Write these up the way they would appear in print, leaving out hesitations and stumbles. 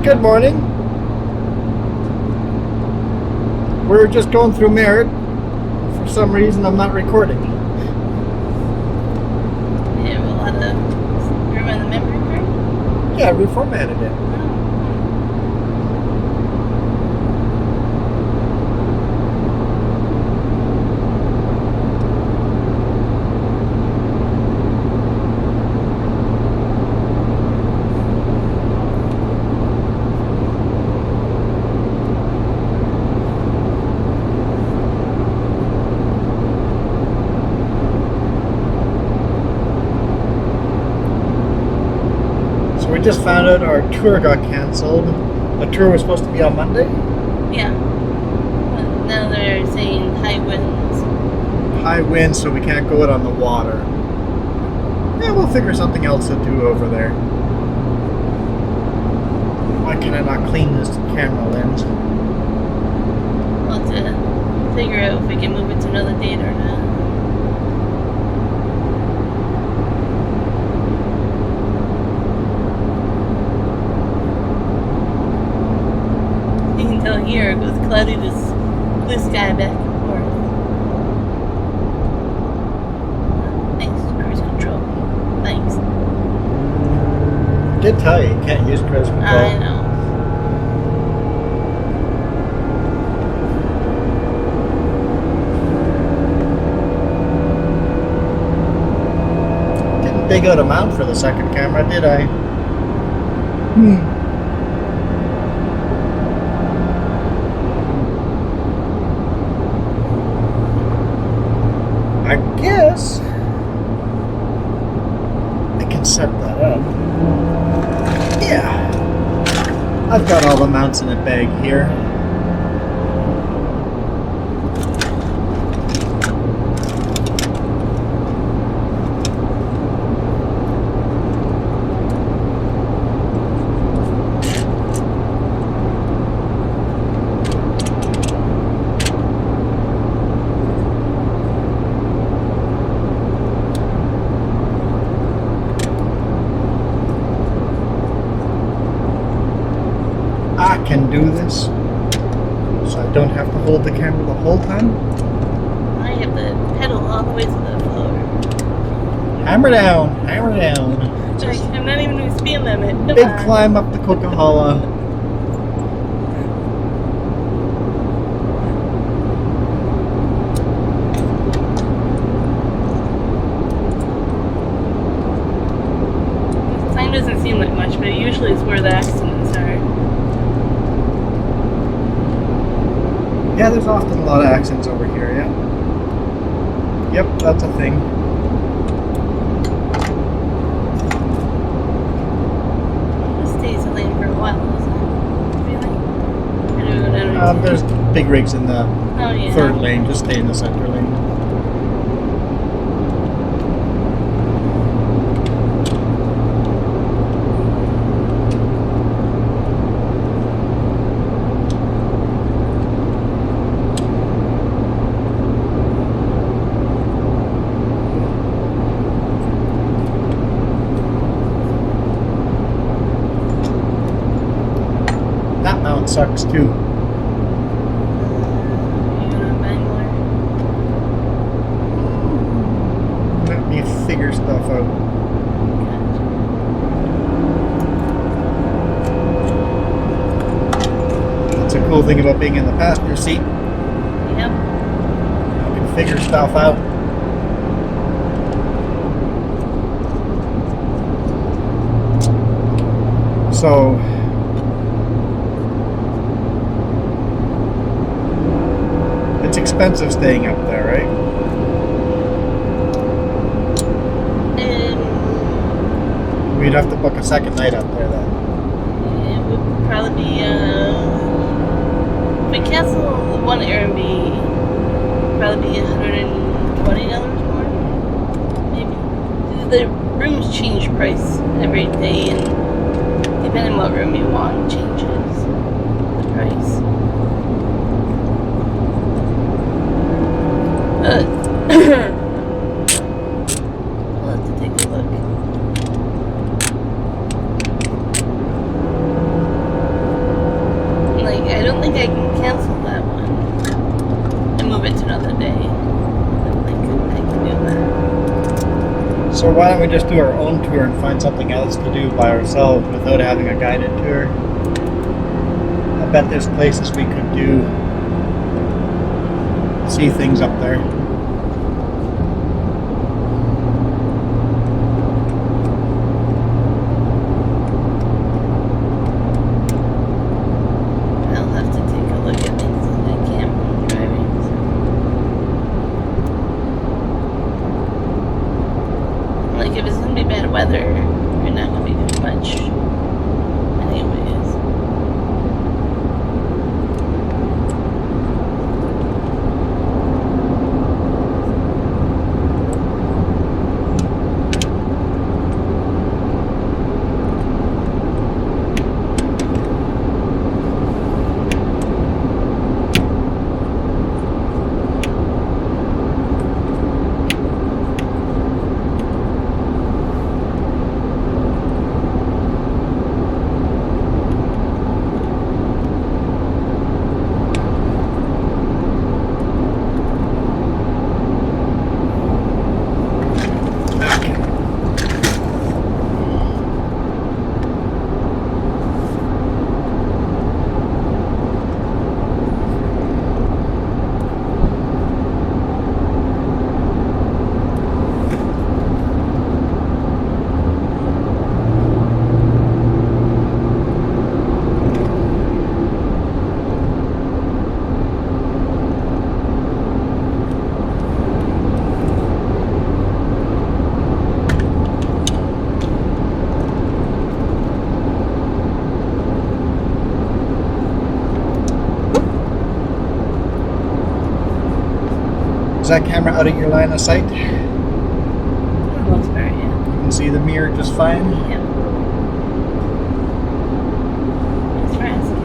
Good morning. We're just going through Merritt. For some reason, I'm not recording. Yeah, a lot of room in the memory card? Yeah, I reformatted it. We just found out our tour got canceled. The tour was supposed to be on Monday. Yeah. But now they're saying high winds. High winds, so we can't go out on the water. Yeah, we'll figure something else to do over there. Why can I not clean this camera lens? We'll have to figure out if we can move it to another date or not. You can tell here it goes cloudy to blue sky back and forth. Thanks, cruise control. Thanks. I did tell you, you can't use cruise control. I know. Didn't dig out a mount for the second camera, did I? I guess I can set that up. Yeah. I've got all the mounts in a bag here. I can do this, so I don't have to hold the camera the whole time. I have the pedal all the way to the floor. Hammer down, hammer down. Sorry, I'm not even doing speed limit. Come Big on. climb up the Coquihalla. The sign doesn't seem like much, but it usually is where the accidents are. Yeah, there's often a lot of accents over here, yeah. Yep, that's a thing. This stays a lane for a while, doesn't it? Really? Or do we go down to There's big rigs in the Oh, yeah. third lane, just stay in the center lane. That mount sucks too. You gonna buy more? Let me figure stuff out. That's a cool thing about being in the passenger seat. Yep. You can figure stuff out. So, it's expensive staying up there, right? We'd have to book a second night up there then. It would probably be, if we cancel one Airbnb, probably be $120 more, maybe. The rooms change price every day, and depending on what room you want, changes the price. We'll have to take a look. think I can cancel that one and move it to another day. I can do that. So why don't we just do our own tour and find something else to do by ourselves without having a guided tour? I bet there's places we could do, see things up there. I'll have to take a look at things that I can't when I'm driving. So. Like if it's gonna be bad weather, you're not gonna be doing much. Anyways. Is that camera out of your line of sight? For the most part, yeah. You can see the mirror just fine. Yeah. Thanks for asking.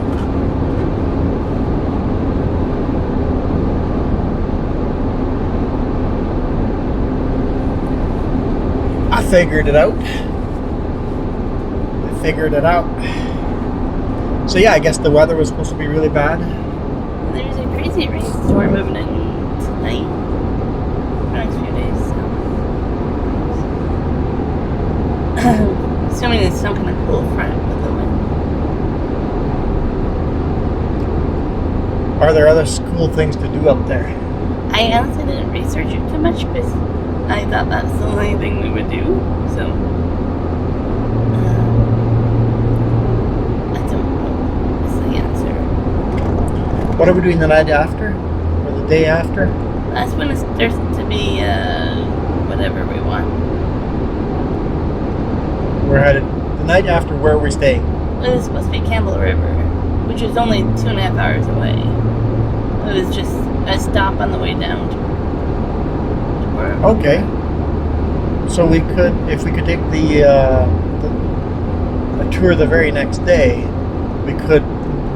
I figured it out. So yeah, I guess the weather was supposed to be really bad. There's a crazy rainstorm moving in tonight. For the next few days, so. Assuming it's some kind of cool front with the wind. Are there other cool things to do up there? I honestly didn't research it too much because I thought that's the only thing we would do, so. I don't know. What's the answer? What are we doing the night after? Or the day after? That's when it starts to be whatever we want. We're headed the night after. Where are we staying? It was supposed to be Campbell River, which is only 2.5 hours away. It was just a stop on the way down to where. Okay. So we could, if we could take the tour the very next day,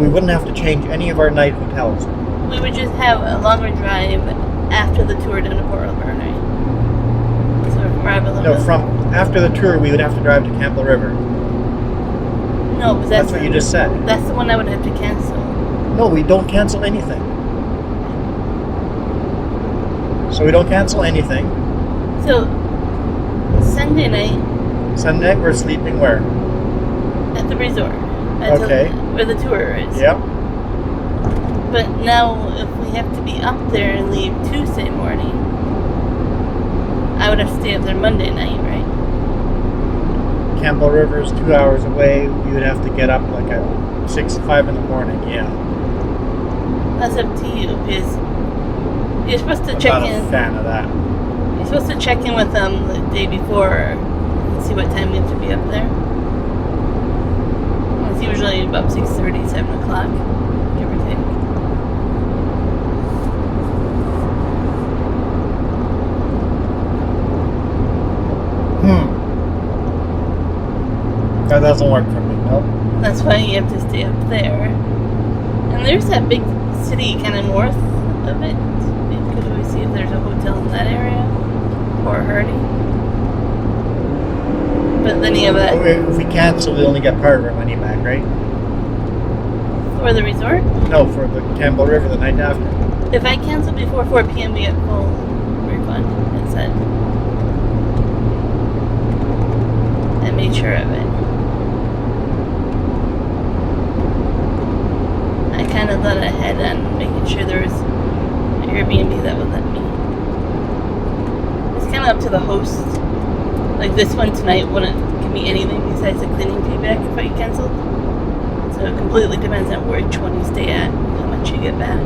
we wouldn't have to change any of our night hotels. We would just have a longer drive after the tour down to Port Alberni. So arrive a little No, bit. from after the tour, we would have to drive to Campbell River. No, because That's what you just said. That's the one I would have to cancel. No, we don't cancel anything. So we don't cancel anything. So Sunday night Sunday, we're sleeping where? at the resort. That's Okay. where the tour is. Yep. But now, if we have to be up there and leave Tuesday morning, I would have to stay up there Monday night, right? Campbell River is 2 hours away. We would have to get up like at 5 in the morning. Yeah. That's up to you, because you're supposed to I'm check not in. a fan of that. You're supposed to check in with them the day before and see what time we have to be up there. It's usually about 6:30, 7 o'clock, give or take. That doesn't work for me. Nope. That's why you have to stay up there. And there's that big city kind of north of it. Could we see if there's a hotel in that area? Or Hardy? But then you have that If we cancel, we only get part of our money back, right? For the resort? No, for the Campbell River the night after. If I cancel before 4 p.m., we get full refund, it said. I made sure of it. I kind of thought ahead on making sure there was an Airbnb that would let me. It's kind of up to the host. Like this one tonight wouldn't give me anything besides the cleaning feedback if I canceled. So it completely depends on which one you stay at, how much you get back.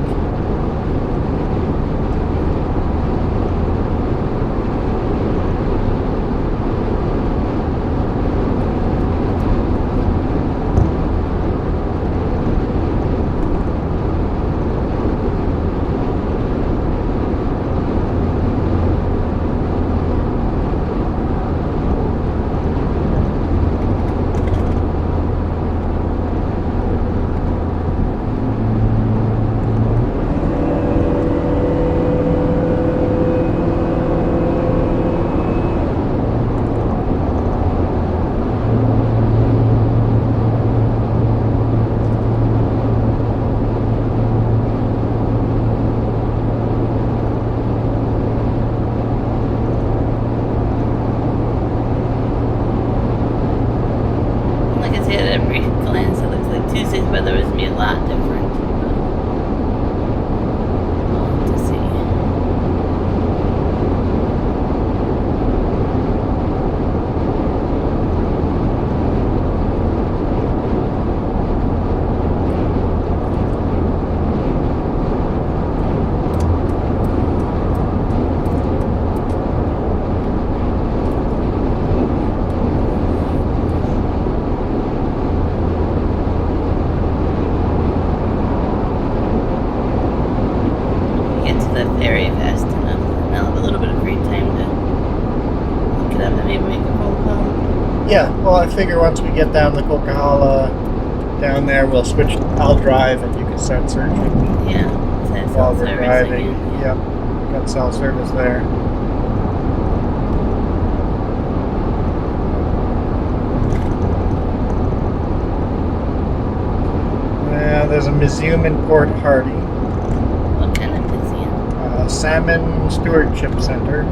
Yeah, well, I figure once we get down the Coquihalla down there, we'll switch. I'll drive and you can start searching. Yeah, while we're driving. Yep, got cell service there. Yeah, there's a museum in Port Hardy. What kind of museum? Salmon Stewardship Center.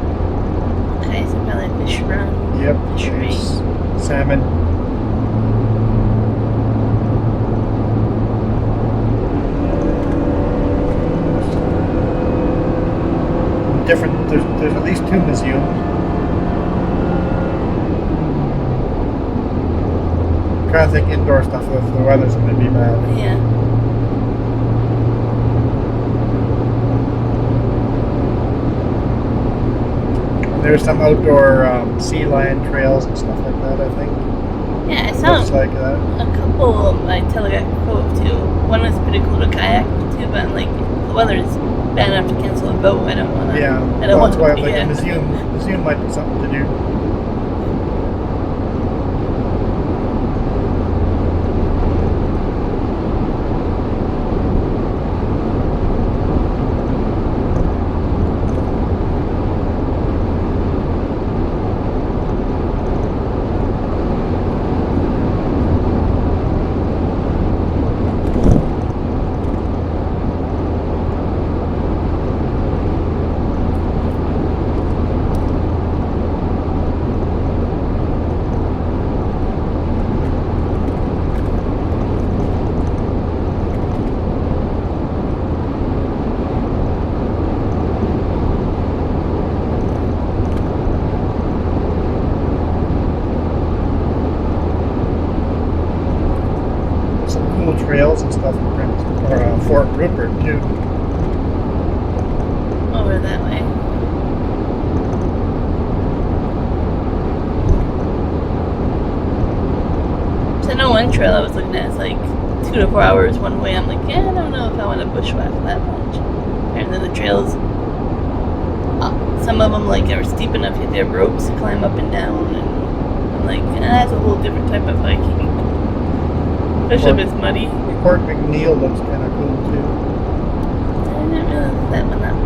Okay, so probably fish run. Yep, fishery. Salmon. Different. There's at least 2 museums. I'm trying to think indoor stuff if the weather's going to be bad. Yeah. There's some outdoor sea lion trails and stuff like that, I think. Yeah, I saw Looks like that. a couple I Telegraph Cove too. One was pretty cool to kayak too, but like the weather's bad enough to cancel a boat. I don't want to. Yeah, I don't that's why want I to. think the museum might be something to do. Trails and stuff in Fort Rupert too. Over that way. So I know one trail I was looking at is like 2 to 4 hours one way. I'm like, yeah, I don't know if I want to bushwhack that much. Apparently the trails, some of them like are steep enough you have ropes to climb up and down, and I'm like, that's a whole different type of hiking. Especially if it's muddy. Port McNeil looks kind of cool too. I didn't really look that one up.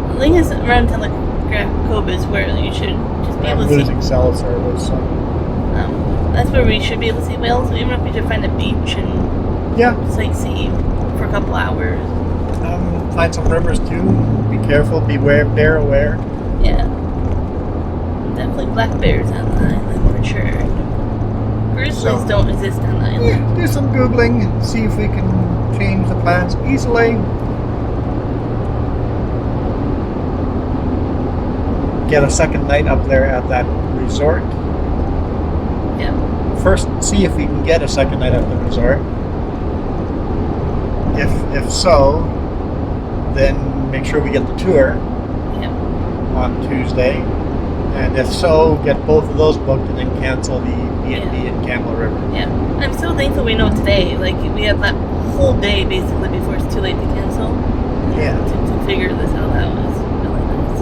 The thing is, around Cobus where you should just be I'm able to losing see. cell service. So. That's where we should be able to see whales. So even if we just find a beach and Yeah. sightsee for a couple hours. Find some rivers too. Be careful. Beware. Bear aware. Yeah. Definitely black bears on the island for sure. Grizzlies don't exist on the island. Yeah, do some Googling and see if we can change the plans easily. Get a second night up there at that resort. Yeah. First, see if we can get a second night at the resort. If so, then make sure we get the tour on Tuesday. And if so, get both of those booked and then cancel the B&B in Camel River. Yeah. I'm so thankful we know today. Like, we have that whole day basically before it's too late to cancel. Yeah. To figure this out. That was really nice.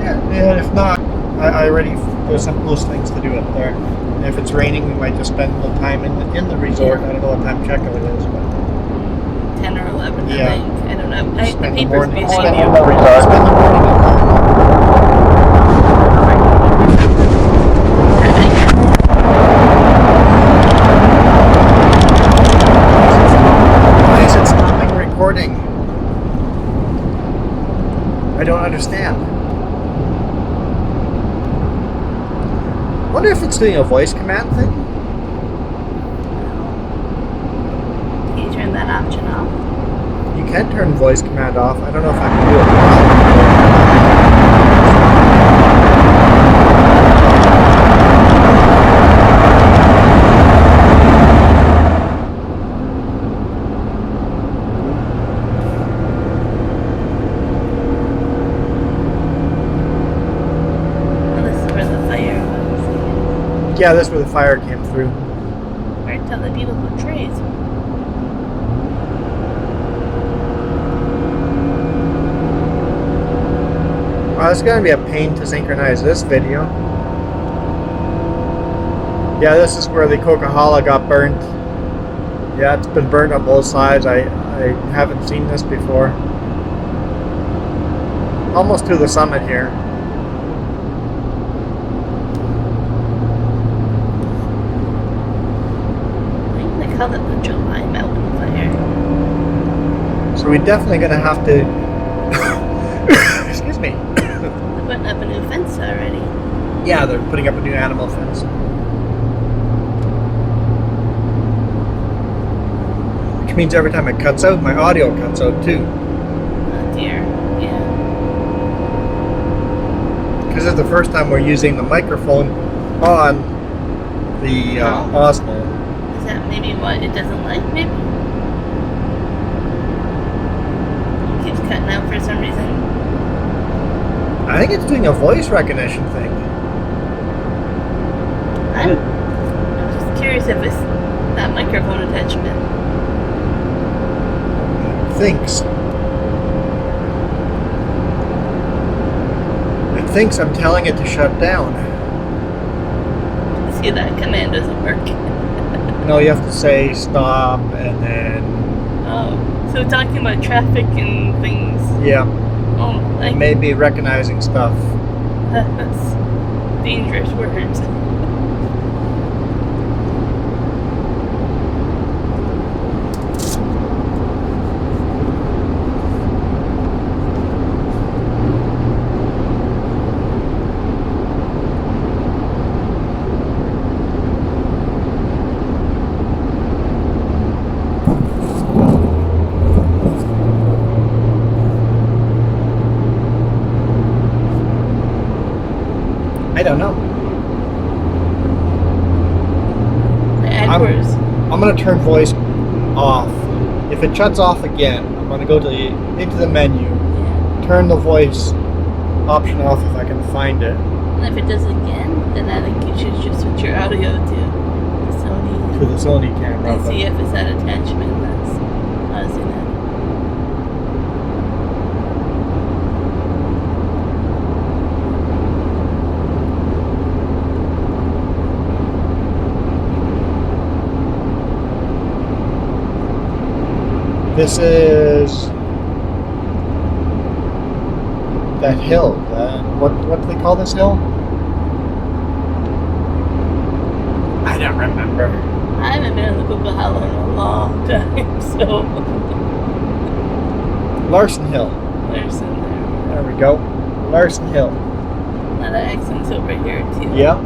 Yeah, and if not, I already, there's some cool things to do up there. And if it's raining, we might just spend a little time in the resort. I don't know what time checkout it is, but 10 or 11, Yeah. I think. I don't know. The spend the papers morning. be Spend saying the you. morning up Why is it stopping recording? I don't understand. Wonder if it's doing a voice command thing? Can you turn that option off? You can turn voice command off. I don't know if I can do Oh, this is where the fire was. it. Yeah, that's where the fire came through. Right to the beautiful trees. Oh, it's gonna be a pain to synchronize this video. Yeah, this is where the Coquihalla got burnt. Yeah, it's been burnt on both sides. I haven't seen this before. Almost to the summit here. I think they call it the July Mountain Fire. So we're definitely gonna have to. Excuse me. They're putting up a new fence already. Yeah, they're putting up a new animal fence. Which means every time it cuts out, my audio cuts out too. Oh dear. Yeah. Because it's the first time we're using the microphone on the Osmo. Is that maybe what it doesn't like, maybe? It keeps cutting out for some reason. I think it's doing a voice recognition thing. I'm just curious if it's that microphone attachment. Thinks. It thinks I'm telling it to shut down. See, that command doesn't work. No, you have to say stop and then Oh, so talking about traffic and things. yeah, Oh, like maybe recognizing stuff. that's dangerous words. I don't know. AdWords. I'm gonna turn voice off. If it shuts off again, I'm gonna go to into the menu, Yeah. turn the voice option off if I can find it. And if it does again, then I think you should just switch your audio to the Sony. To the Sony camera. And see if it's that attachment that's causing that. This is that hill. What do they call this hill? I don't remember. I haven't been on the Coquihalla in a long time, so. Larson Hill. Larson there. There we go. Larson Hill. A lot of accents over here too. Yeah.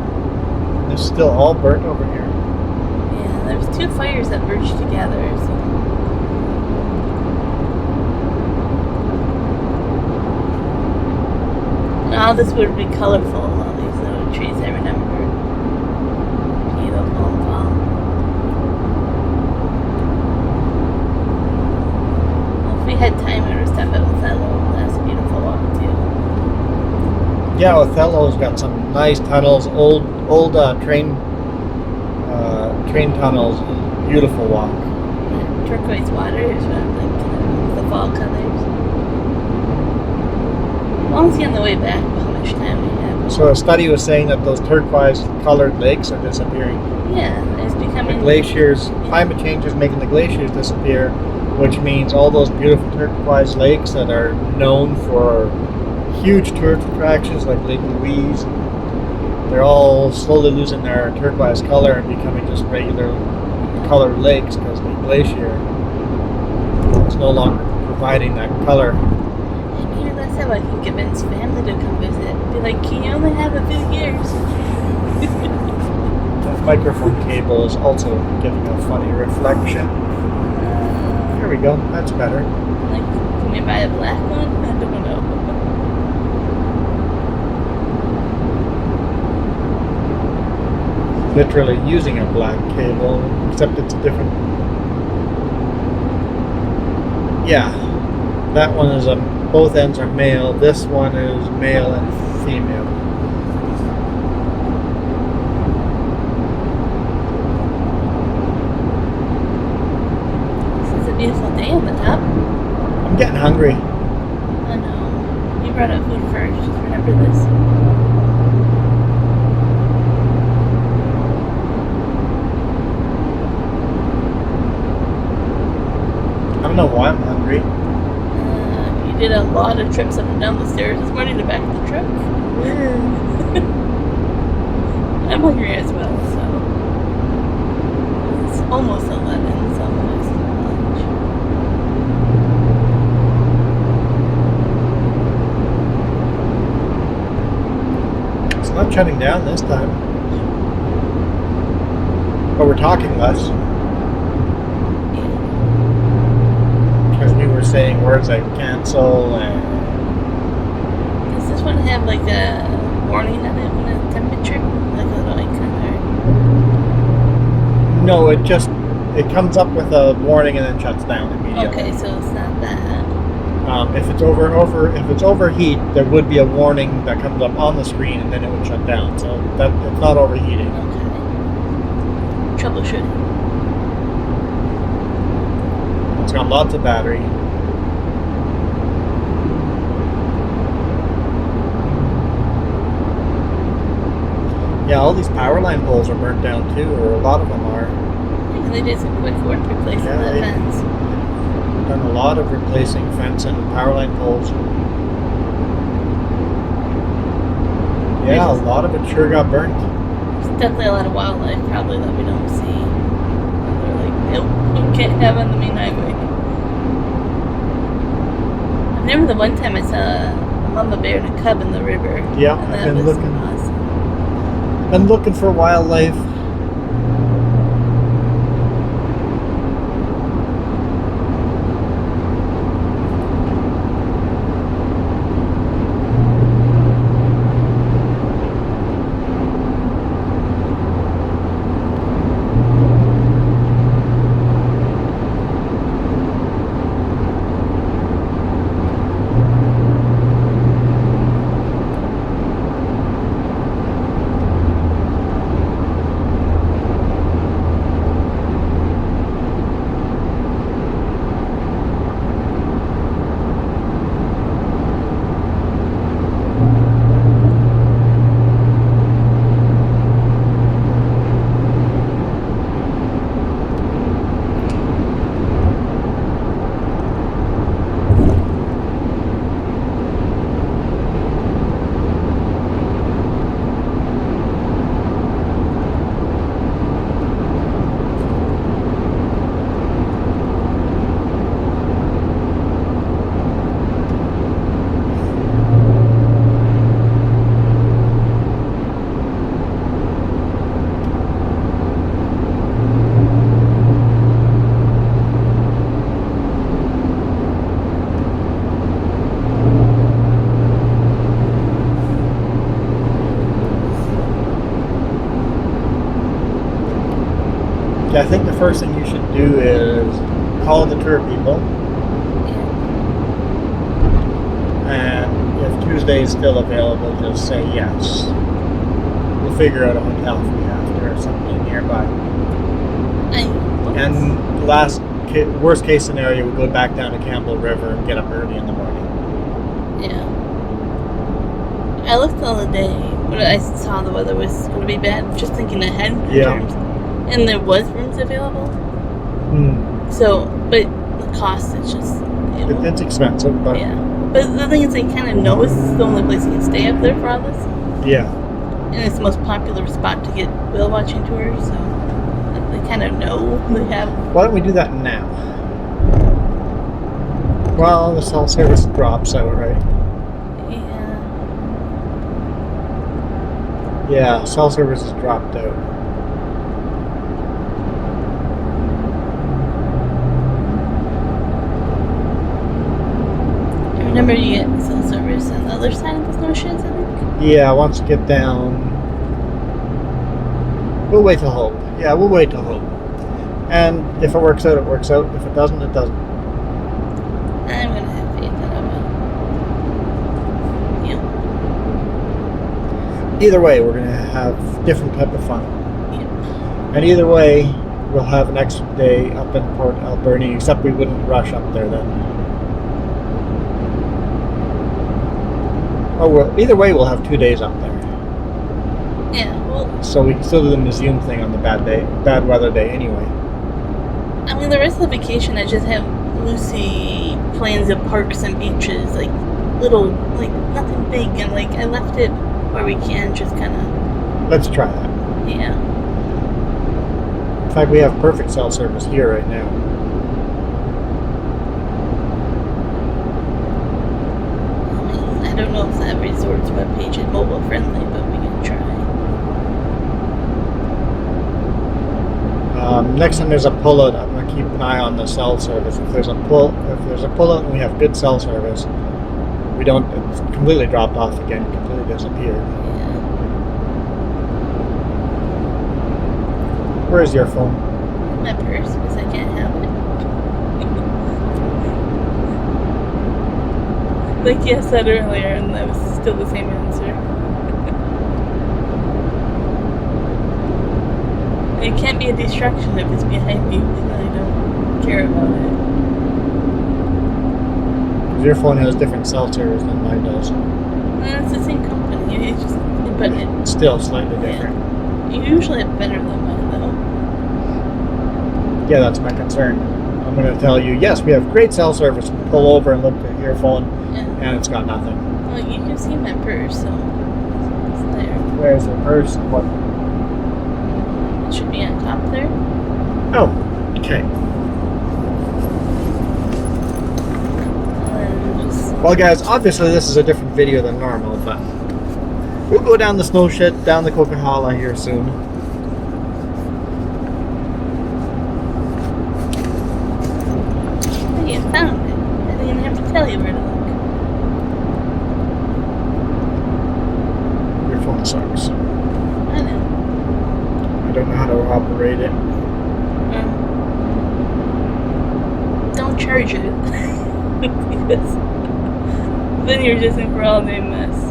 It's still all burnt over here. Yeah, there was 2 fires that merged together. So. Now this would be colorful. All these little trees I remember. Beautiful fall. Well, if we had time, we would have stepped at Othello. That's a beautiful walk too. Yeah, Othello's got some nice tunnels, old train tunnels. Beautiful walk. Yeah, turquoise water is what I'm like, the fall colors. As long as you're on the way back, how much time we have. So a study was saying that those turquoise-colored lakes are disappearing. Yeah, it's becoming. The glaciers, climate change is making the glaciers disappear, which means all those beautiful turquoise lakes that are known for huge tourist attractions like Lake Louise, they're all slowly losing their turquoise color and becoming just regular colored lakes because the glacier is no longer providing that color. Maybe that's how I can convince family to come visit. Be like, can you only have a few years? That microphone cable is also giving a funny reflection. Here we go, that's better. Like, can we buy a black one? I don't know. Literally using a black cable, except it's a different. Yeah, that one is both ends are male. This one is male and female. This is a beautiful day on the top. I'm getting hungry. I know. You brought up food first. Just remember this. I don't know why I'm hungry. You did a lot of trips up and down the stairs this morning to back the truck. I'm hungry as well, so it's almost 11, so I'm gonna see lunch. It's not shutting down this time. But we're talking less. Because we were saying words like cancel and... Does this one have like a warning on it when a temperature? Like a little icon No, it comes up with a warning and then shuts down immediately. Okay, so it's not that. If it's overheat, there would be a warning that comes up on the screen and then it would shut down. So that it's not overheating. Okay. Troubleshooting. It's got lots of battery. Yeah, all these power line poles are burnt down too, or a lot of them are. Yeah, they did some quick work replacing that fence. Done a lot of replacing fence and power line poles. Yeah, a lot of it sure got burnt. There's definitely a lot of wildlife probably that we don't see. They're like, nope, you can't have on the main highway. I remember the one time I saw a mama bear and a cub in the river. Yeah, and I've that been was looking. Awesome. Been looking for wildlife. Okay, I think the first thing you should do is call the tour people. And if Tuesday is still available, just say yes. We'll figure out a hotel if we have to or something nearby. And worst case scenario, we go back down to Campbell River and get up early in the morning. Yeah. I looked the other day when I saw the weather was going to be bad, just thinking ahead in terms, and there was rooms available. So, but the cost is just... It's expensive, but... Yeah. But the thing is, they kind of know it's the only place you can stay up there for all this. Yeah. And it's the most popular spot to get whale watching tours, so they kind of know they have... Why don't we do that now? Well, the cell service drops out, right? Yeah, cell service has dropped out. I remember you get cell service on the other side of the snow sheds, I think? Yeah, once you get down... We'll wait till hope. Yeah, we'll wait till hope. And if it works out, it works out. If it doesn't, it doesn't. I'm going to have faith that I will. Yeah. Either way, we're going to have different type of fun. Yep. And either way, we'll have an extra day up in Port Alberni, except we wouldn't rush up there then. Oh, well, either way, we'll have 2 days up there. Yeah, well... So we can still do the museum thing on the bad weather day anyway. I mean, the rest of the vacation, I just have loosey plans of parks and beaches, like, little, like, nothing big, and, like, I left it where we can, just kind of... Let's try that. Yeah. In fact, we have perfect cell service here right now. I don't know if that resort's webpage is mobile friendly, but we can try. Next time there's a pullout, I'm going to keep an eye on the cell service. If there's a pullout and we have good cell service, we don't, it's completely dropped off again, completely disappeared. Yeah. Where is your phone? My purse, because I can't have it. Like you said earlier, and that was still the same answer. It can't be a distraction if it's behind me, and I don't care about it. Because your phone has different cell service than mine does. It's the same company, it's just, but It's still slightly different. Yeah. You usually have better than mine, though. Yeah, that's my concern. I'm going to tell you, yes, we have great cell service. Pull over and look at your phone, and it's got nothing. Well, you can see my purse, so it's there. Where's the purse? What? It should be on top there. Oh, okay. Well, guys, obviously this is a different video than normal, but we'll go down the snow shed, down the Coquihalla here soon. Hey, you found it. I didn't even have to tell you where to look. Your phone sucks. I know. I don't know how to operate it. Don't charge it. Because then you're just in for all day mess.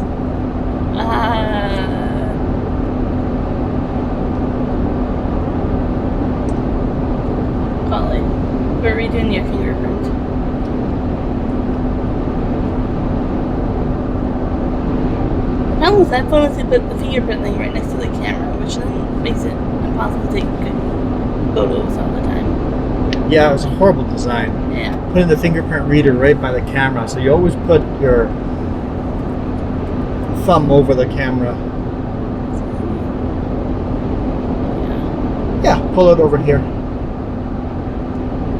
Polly, we're redoing your fingerprint. The problem with that phone is they put the fingerprint thing right next to the camera, which then makes it impossible to take good photos all the time. Yeah, it was a horrible design. Yeah. Putting the fingerprint reader right by the camera, so you always put your thumb over the camera. Yeah, pull it over here.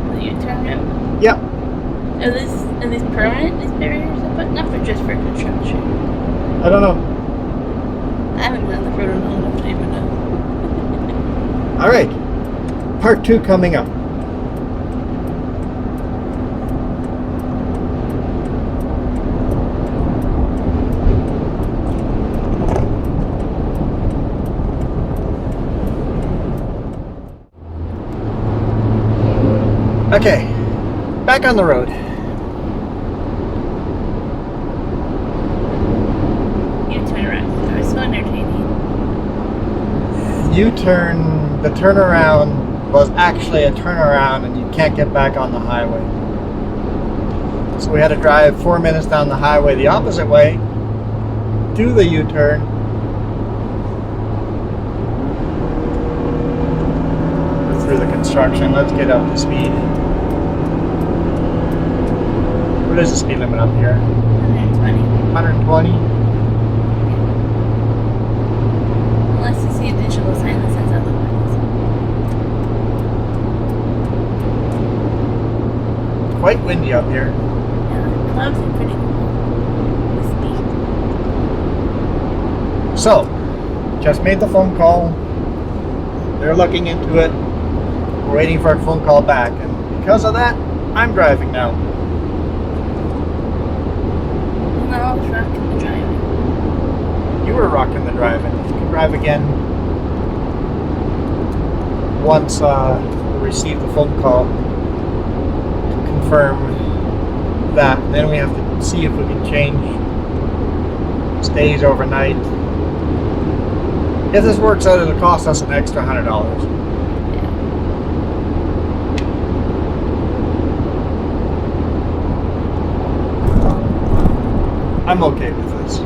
Will you turn it? Yep. Are these permanent, these barriers I put up, or just for construction? I don't know. I haven't been on the road long enough to even know. Alright. Part 2 coming up. back on the road. U-turn around. It was so entertaining. U-turn, the turnaround was actually a turnaround and you can't get back on the highway. So we had to drive 4 minutes down the highway the opposite way, do the U-turn, through the construction. Let's get up to speed. What is the speed limit up here? 120. 120? Unless you see a digital sign that says otherwise. Quite windy up here. Yeah, clouds are pretty cool. Wispy. So, just made the phone call. They're looking into it. We're waiting for a phone call back. And because of that, I'm driving now. No, I was rocking the driving. You were rocking the driving. You can drive again once we receive the phone call to confirm that. And then we have to see if we can change stays overnight. If this works out, it'll cost us an extra $100. I'm okay with this.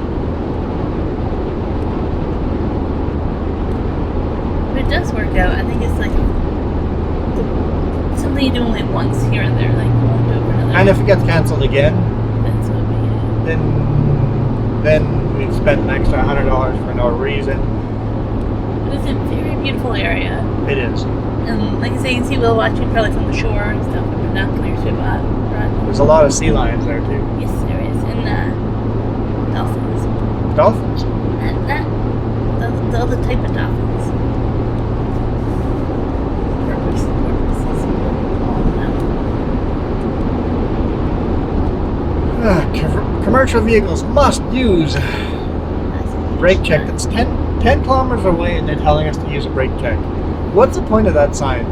If it does work out, I think it's like something you do only once here and there, like you won't do it for another. And if it gets canceled again, That's what we then we've spent an extra $100 for no reason. But it's a very beautiful area. It is. And like I say, you can see whale watching probably from the shore and stuff with binoculars to There's a lot of sea lions there too. Yes, there is. And dolphins. Dolphins. The other type of dolphins. Porpoises. Commercial vehicles must use brake check. That's 10 kilometers away and they're telling us to use a brake check. What's the point of that sign?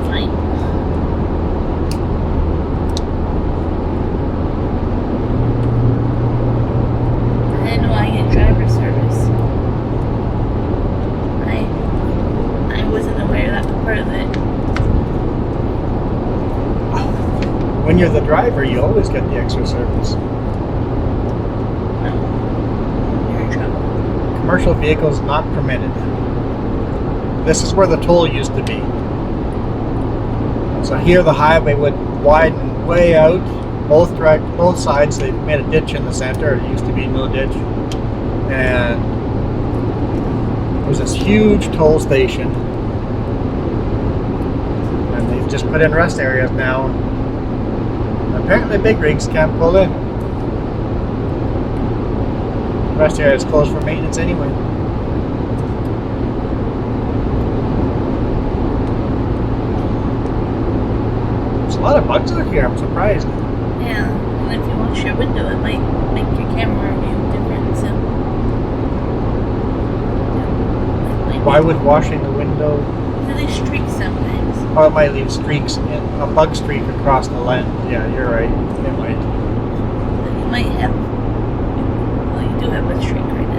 Fine. I know I get driver service. I wasn't aware that was part of it. When you're the driver, you always get the extra service. You're in trouble. Commercial vehicles not permitted. This is where the toll used to be. So here the highway would widen way out, both sides. They made a ditch in the center. It used to be no ditch. And there was this huge toll station. And they've just put in rest areas now. Apparently big rigs can't pull in. The rest area is closed for maintenance anyway. There's a lot of bugs out here, I'm surprised. Yeah, and if you wash your window, it might make your camera view different. So, Why would washing the window? do they streak sometimes? Oh, it might leave streaks in a bug streak across the lens. Yeah, you're right. It might. And you might have. Well, you do have a streak right now.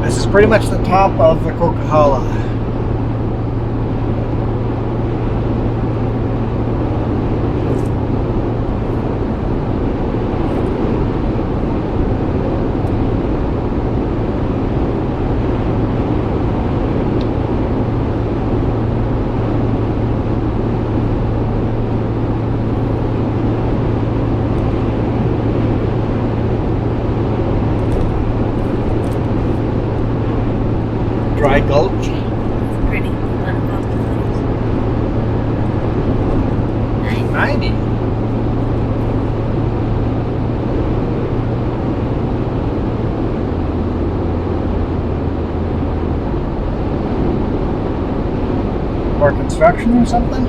This is pretty much the top of the Coquihalla. Dry Gulch. It's pretty. Not about the things. Nice. 90. construction or something?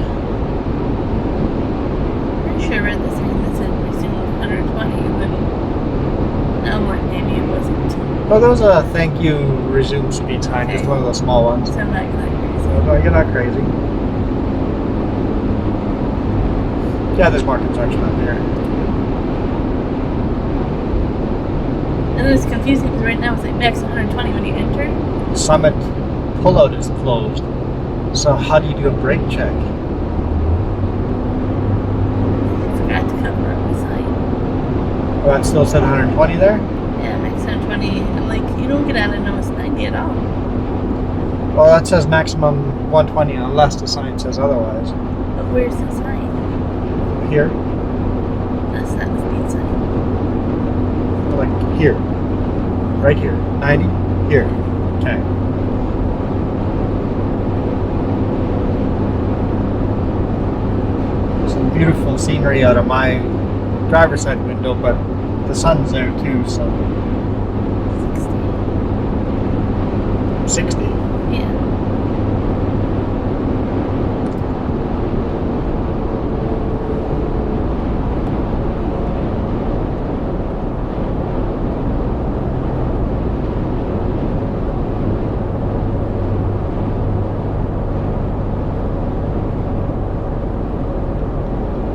Pretty sure I read the sign that said resumed 120, but now maybe it wasn't. Oh, there was a thank you resume speed sign, just one of the small ones. So I'm not that crazy. No, you're not crazy. Yeah, there's more construction up here. And then it's confusing because right now it's like max 120 when you enter. Summit pullout is closed. So how do you do a brake check? I forgot to cover up the sign. Oh, that still said 120 there? Yeah, max 120. I'm like, you don't get out of notice 90 at all. Well, that says maximum 120 unless the sign says otherwise. But where's the sign? Here? That's not the speed sign. Like here. Right here. 90? Here. Okay. Some beautiful scenery out of my driver's side window, but the sun's there too, so 60. Yeah.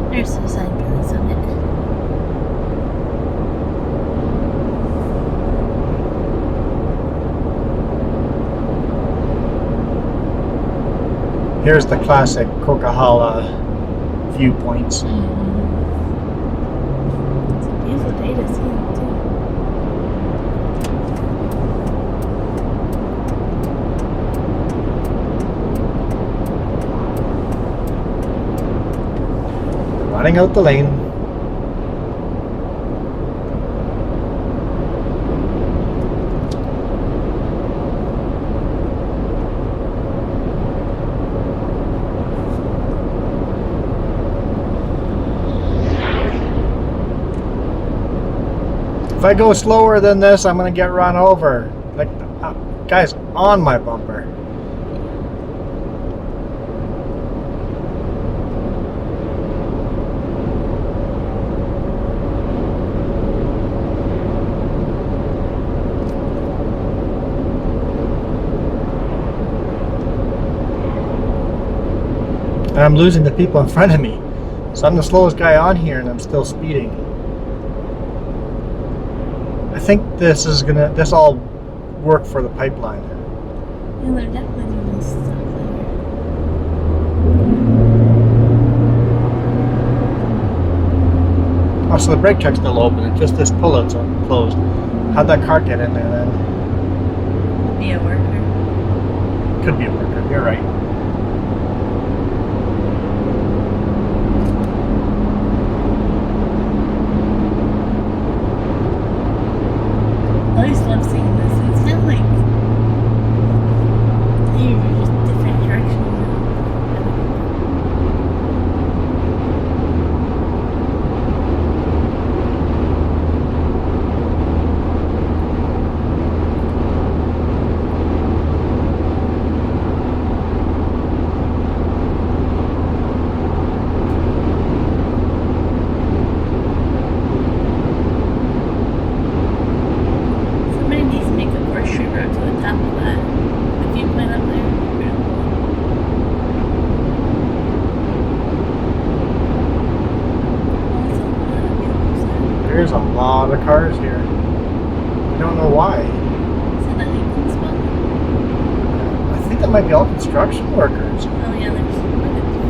There's the sign for the summit. Here's the classic Coquihalla viewpoints. It's a beautiful day to see it too. Running out the lane. If I go slower than this, I'm going to get run over. Like, guy's on my bumper. And I'm losing the people in front of me. So I'm the slowest guy on here and I'm still speeding. I think this all work for the pipeline. Yeah, they're definitely doing stuff there. Oh, so the brake check's still open, it's just this pullout's closed. How'd that car get in there then? Be a worker. Could be a worker, you're right. I always love seeing this. It's kind of like you're just different directions. Somebody needs to make a horseshoe road to the top of that. The viewpoint up there would be pretty cool. There's a lot of cars here. I don't know why. Is that a Lincoln spot? I think that might be all construction workers. Oh yeah, there's quite a few.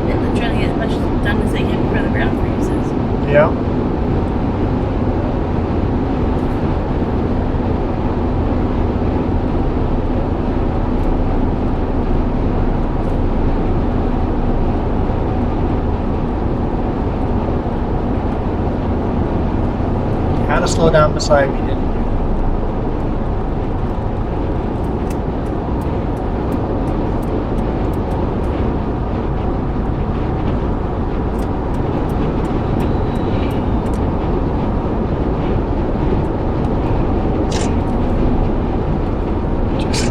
Yeah, they're trying to get as much done as they can before the ground freezes. Yeah. Had to slow down beside me, didn't you?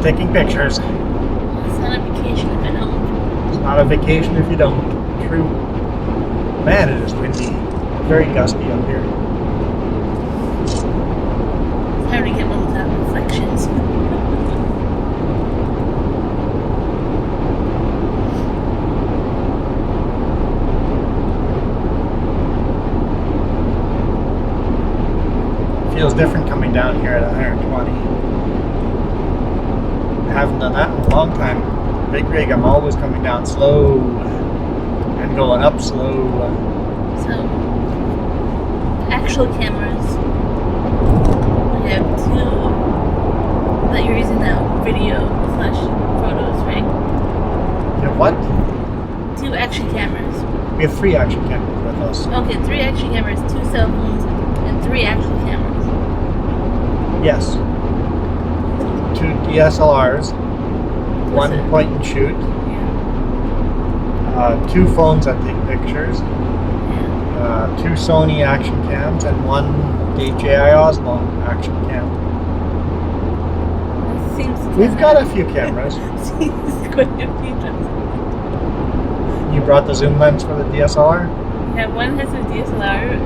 taking pictures. It's not a vacation if I don't. It's not a vacation if you don't. True. Man, it is windy. Very gusty up here. It's hard to get one without reflections. Feels different coming down here at 120. I haven't done that in a long time. Big rig, I'm always coming down slow and going up slow. So, actual cameras. We have two that you're using now, video slash photos, right? You have what? Two action cameras. We have 3 action cameras with us. Okay, 3 action cameras, 2 cell phones, and 3 action cameras. Yes. 2 DSLRs, 1 point and shoot, Yeah. 2 phones that take pictures, Yeah. 2 Sony action cams, and 1 DJI Osmo action cam. That seems We've got a few cameras. seems quite a few times. You brought the zoom lens for the DSLR? Yeah, one has a DSLR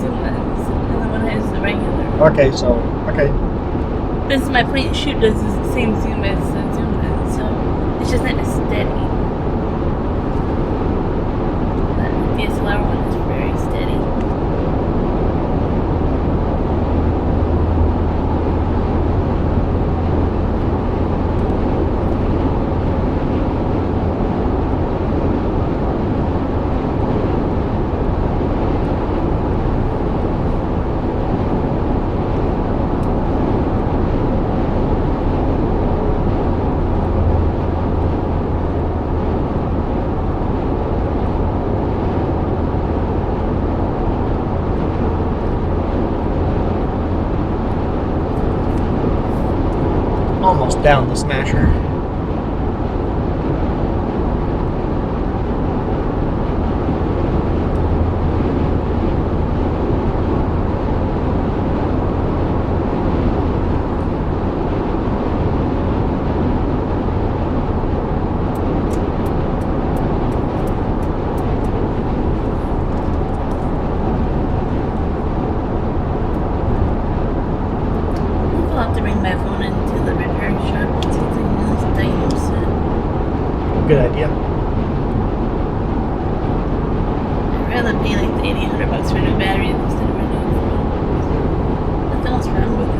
zoom lens, and the one has the regular. Okay, so, okay. This is my point and shoot does the same zoom as the zoom lens, so it's just not as steady. But the DSLR one is very steady. Almost down the smasher. I'll have to bring my phone into the repair shop to see if they can use the dynamo set. Good idea. I'd rather pay like the $100 for a new battery instead of a new phone. Nothing else wrong with it.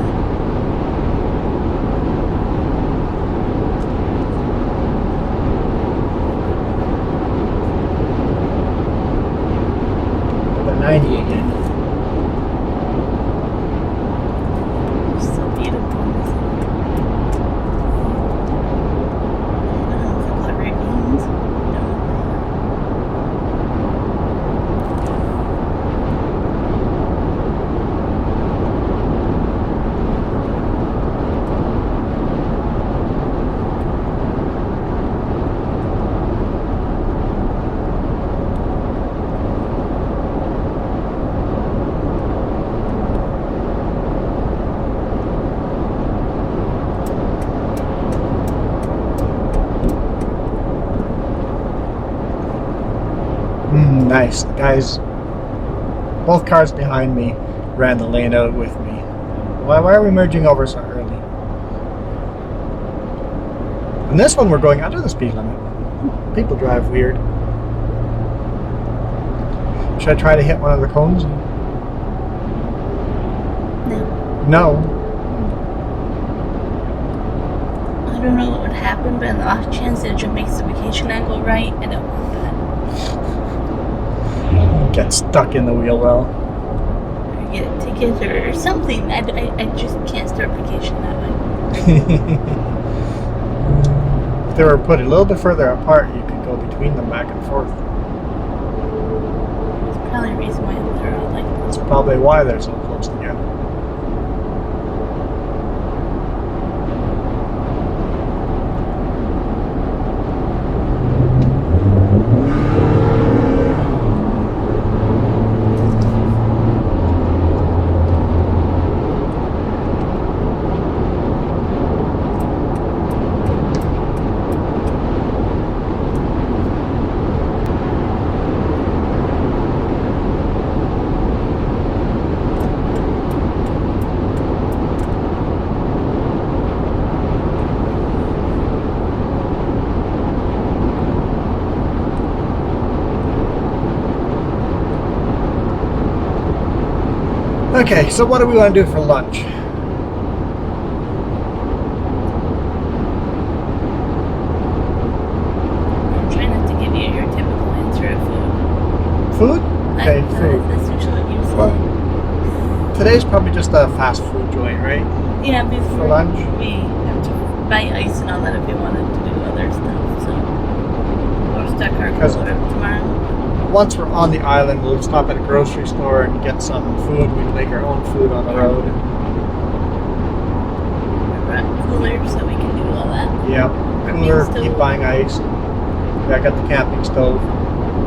The 90 again. It's so beautiful. I don't know what the color it means. Nice. The guys, both cars behind me ran the lane out with me. Why are we merging over so early? And this one we're going under the speed limit. People drive weird. Should I try to hit one of the cones? No. No. I don't know what would happen, but in the off chance that it makes the vacation angle right, I don't want that. Get stuck in the wheel well. Or get a ticket or something. I just can't start vacation that way. If they were put a little bit further apart, you could go between them back and forth. That's probably a reason why they're all like That's probably why they're so close together. Okay, so what do we want to do for lunch? I'm trying not to give you your typical answer of food. Food? Okay, food. That's usually what you say. Well, today's probably just a fast food joint, right? Yeah, before For lunch? we have to buy ice and all that if we wanted to do other stuff. So we'll stock our cooler tomorrow. Once we're on the island, we'll stop at a grocery store and get some food. We can make our own food on the road. We brought cooler so we can do all that. Yep. Cooler, keep buying ice. Yeah, I got the camping stove.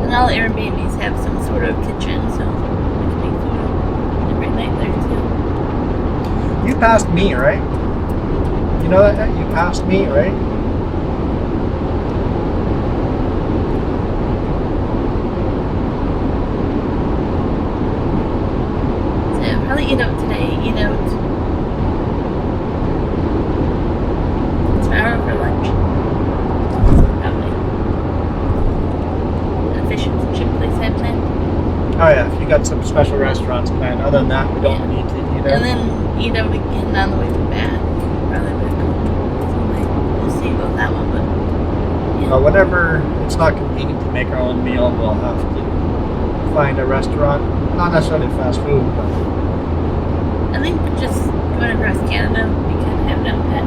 And all Airbnbs have some sort of kitchen, so we can make food every night there too. You passed me, right? You know that? You passed me, right? So I'll probably eat out today, eat out tomorrow for lunch. Probably. The fish and chip place I planned. Oh yeah, if you got some special restaurants planned. Other than that, we don't need to eat out. And then eat out again on the way back. Probably would go. So we'll see about that one, but yeah. Whenever it's not convenient to make our own meal, we'll have to find a restaurant. Not necessarily fast food, but I think just going across Canada, we kind of have done that.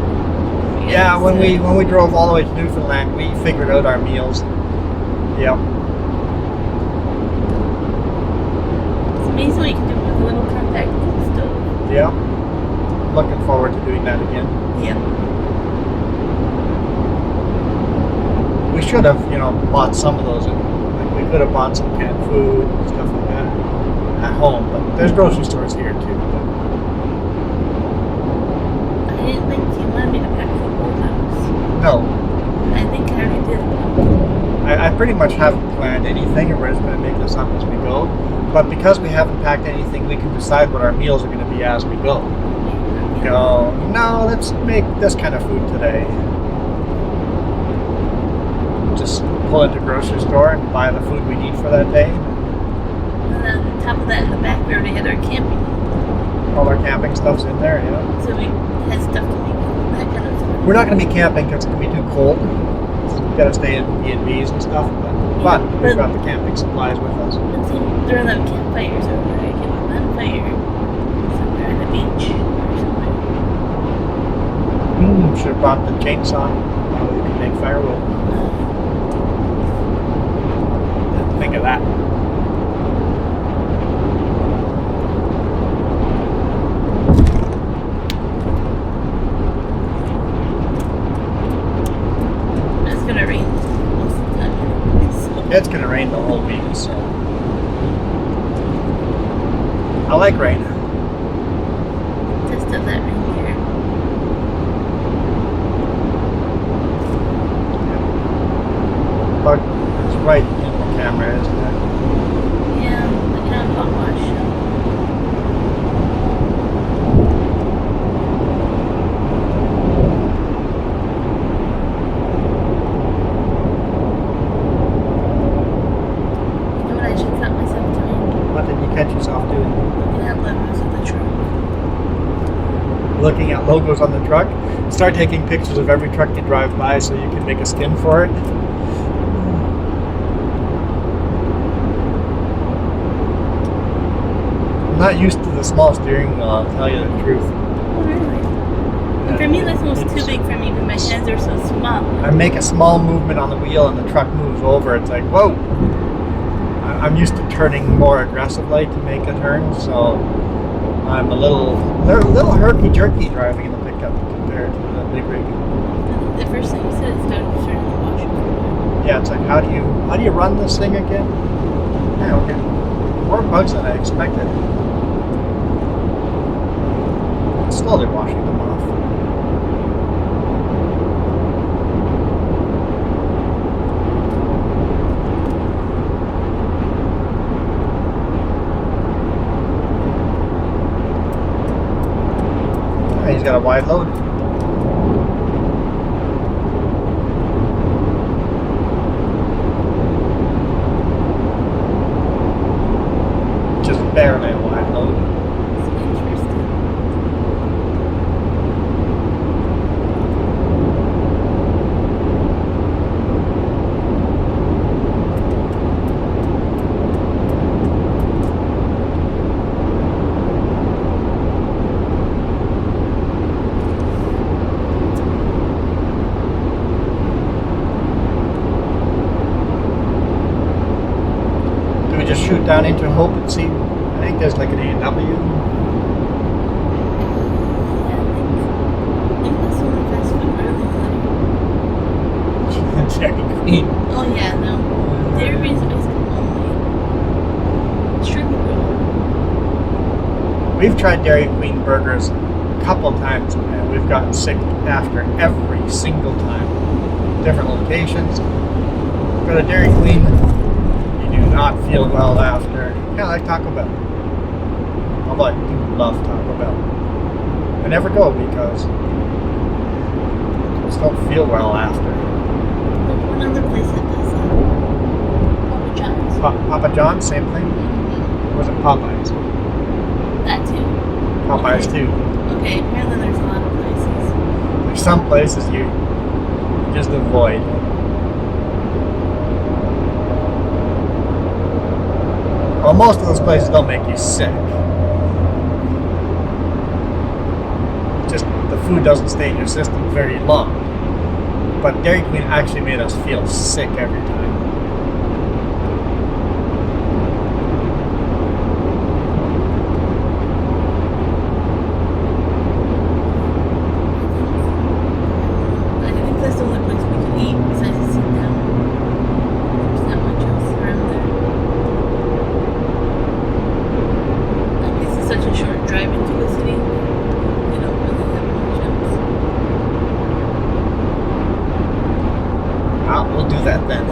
yeah, when we drove all the way to Newfoundland, we figured out our meals. Yep. It's amazing what you can do with a little compact stove. Yep. Looking forward to doing that again. Yeah. We should have, bought some of those. Like we could have bought some canned food and stuff like that at home, but there's grocery stores here too. I didn't think you wanted me to pack for both hours. No, I think I already did. I pretty much haven't planned anything, and we're just going to make this up as we go. But because we haven't packed anything, we can decide what our meals are going to be as we go. No, let's make this kind of food today. Just pull into the grocery store and buy the food we need for that day. And then on top of that, in the back, we already had our camping. All our camping stuff's in there, yeah. So we had stuff to make that kind of stuff. We're not going to be camping because it's going to be too cold. So we've got to stay in B&Bs and stuff. But we've got the camping supplies with us. Let's see, there are no campfires over there. I get a bonfire somewhere on the beach or somewhere. Should have brought the chainsaw. You can make firewood. Didn't think of that. It's gonna rain most of the time. So. It's going to rain the whole week, so. I like rain. Just of that rain here. But it's right in the camera, isn't it? Yeah, but hot wash. You know what I should cut myself doing? What did you catch yourself doing? Looking at logos of the truck. Looking at logos on the truck. Start taking pictures of every truck you drive by so you can make a skin for it. I'm not used to the small steering wheel, I'll tell you the truth. Oh, really? And for me, this one's too big for me, but my hands are so small. I make a small movement on the wheel and the truck moves over. It's like, whoa! I'm used to turning more aggressively to make a turn, so I'm a little herky-jerky driving in the pickup compared to the big rig. The first thing you said is started turning the washer. Yeah, it's like, how do you run this thing again? Yeah, okay. More bugs than I expected. Slowly washing them off. He's got a wide load. Just barely a wide load. drive down into Hope and see. I think there's like an A&W. Yeah, I think that's the only fast food really. Dairy Queen. Oh yeah, no. Dairy Queen's ice cream only. Shrimp roll. We've tried Dairy Queen burgers a couple times, and we've gotten sick after every single time. Different locations. Go to Dairy Queen, you do not feel well after. Yeah, like Taco Bell. Although I do love Taco Bell. I never go because I just don't feel well after. There's one other place that does that. Papa John's. Papa John's, same thing? Or was it Popeyes? That too. Popeyes too. Okay, apparently there's a lot of places. There's some places you just avoid. Well, most of those places don't make you sick. Just the food doesn't stay in your system very long. But Dairy Queen actually made us feel sick every time. I think that's the only place we can eat besides the sit down. There's not much else around there. Like, this is such a short drive into the city. They don't really have much else. Ah, we'll do that then.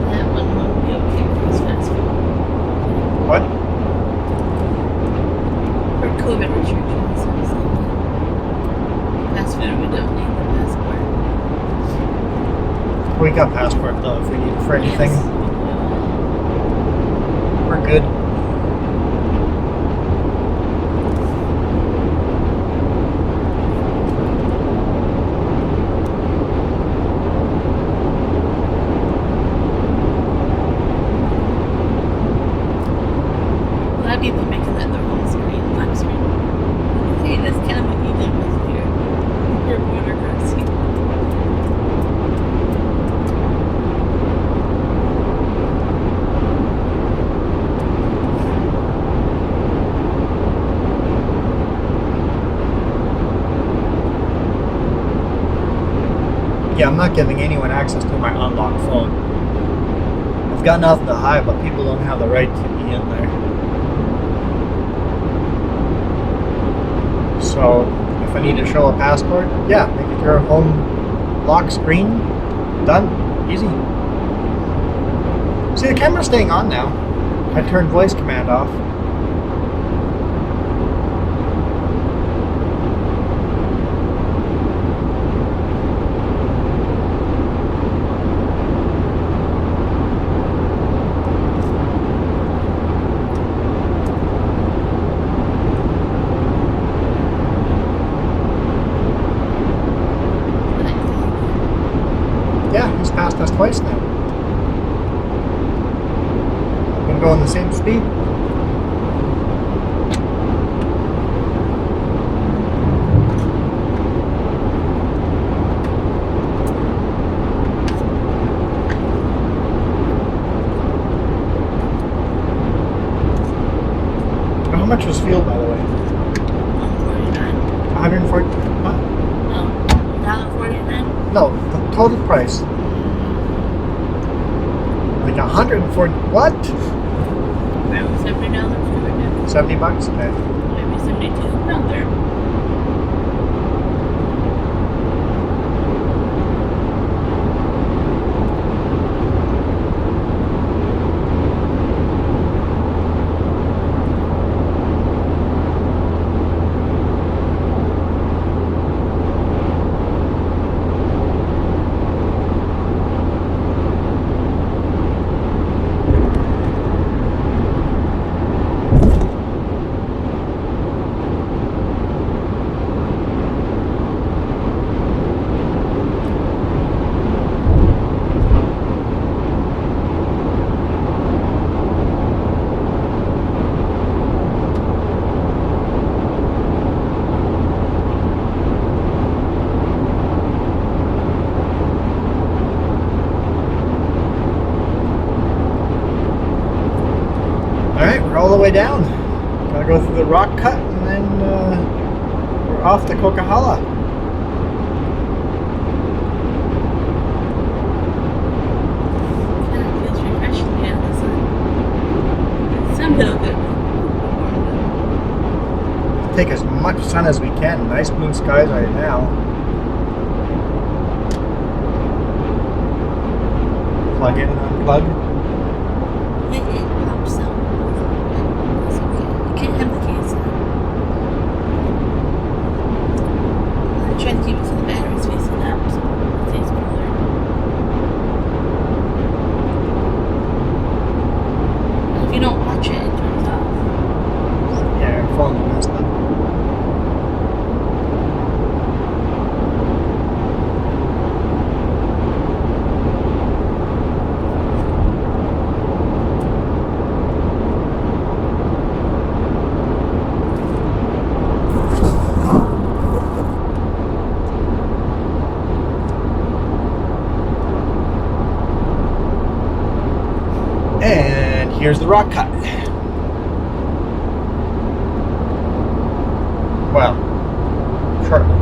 That one won't be okay with this fast food. What? For COVID restrictions, so it's like fast food, we don't need the passport. We got passport though if we need it for anything. Yes. We're good. A lot of people making that their home screen, lock screen. Okay, that's kind of what you did with your border crossing. Yeah, I'm not giving anyone access to my unlocked phone. I've got nothing to hide, but people don't have the right to be in there. So, if I need to show a passport, yeah, make it your home lock screen. Done. Easy. See, the camera's staying on now. I turned voice command off. Yeah, he's passed us twice now. I've been going the same speed. How much was fuel, by the way? 149. 140? What? No, $1.49. No, the total price. Like 140. What? Around $70 $70? Okay. maybe 72 around there. Alright, we're all the way down. Gotta go through the rock cut and then we're off to Coquihalla. Kind of feels refreshing to get in the sun. Sun feels good. Take as much sun as we can. Nice blue skies right now. Plug in and unplug. It pops out. It's okay. You can't have the case on. I try to keep it so the battery's facing up so it stays cooler. If you don't watch it, it turns off. Yeah, our phone's messed up. And here's the rock cut. Well, shortly.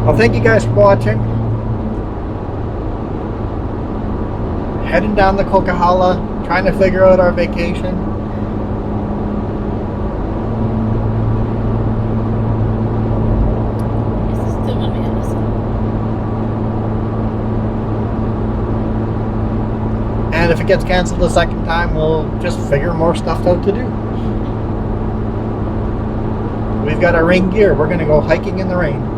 Well, thank you guys for watching. Heading down to Coquihalla, trying to figure out our vacation. This is still gonna be awesome. And if it gets canceled a second time, we'll just figure more stuff out to do. We've got our rain gear. We're going to go hiking in the rain.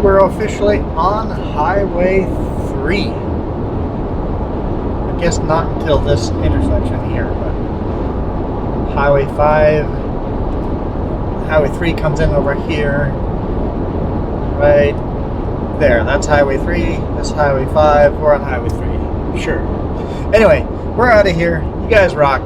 We're officially on Highway 3. I guess not until this intersection here, but Highway 5, Highway 3 comes in over here, right there. That's Highway 3, this is Highway 5, we're on Highway 3. Sure. Anyway, we're out of here. You guys rock.